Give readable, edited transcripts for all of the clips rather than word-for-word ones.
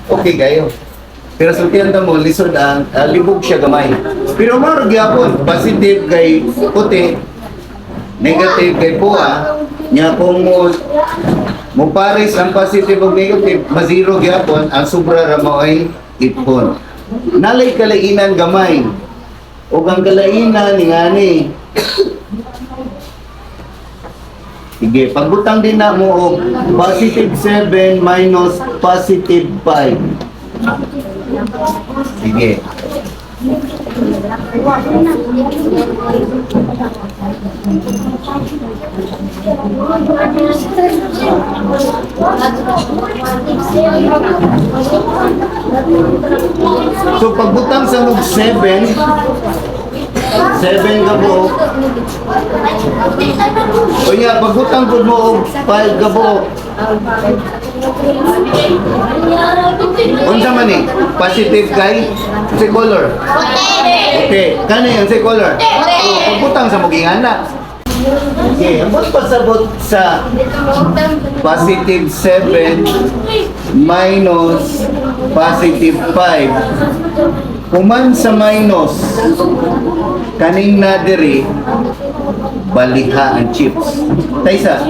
Okay kayo. Pero sultihan ta mo, lisod ang libog siya gamay. Pero maro gyapon, positive kay puti, negative kay puwa, nya kung mo pares ang positive ug negative, mazero gyapon, ang sobra ra mao ay ipon. Nalay kalainan gamay. Ug ang kalainan ngani. Sige, pagbutang din na mo og positive 7 minus positive 5. Sige. So pagbutang sa nog 7 gabo. O ya, pagbutang po mo og 5 gabo. Unsa man ni? Positive kay si color. Okay. Kano yung si color? So, pagbutang sa mugingana. Okay, ang pasabot sa positive 7 minus positive 5. Kuman sa minus, kaning na diri, baliha ang chips. Taysa,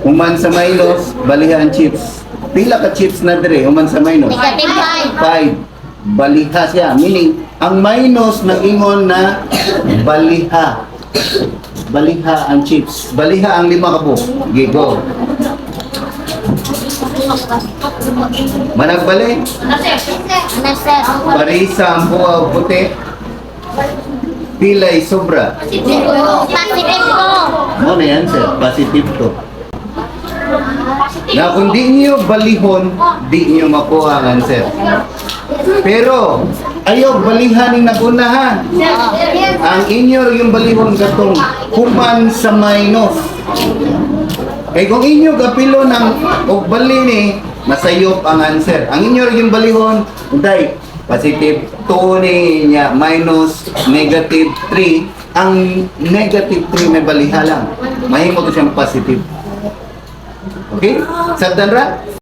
kuman sa minus, baliha ang chips. Pila ka chips na diri, kuman sa minus? Negative 5. Baliha siya. Meaning, ang minus nag-ingon na baliha. Baliha ang chips. Baliha ang 5 kabo. Okay, go. Managbalik. Parisa ang buwa puti. Pilay sobra. Positive ko. Ano na yan, sir? Positive to. Na kung di niyo balihon, di niyo makuha ang answer. Pero, ayaw balihan yung naguna ha. Ang inyo yung balihon katong kuman sa minus. Kaya kung inyo gapilo ng og bali ni, masayop ang answer. Ang inyo yung balihon, day, positive 2 ni niya, minus negative 3. Ang negative 3 may baliha lang. Mahimo to siyang positive. Okay? Sabdan ra?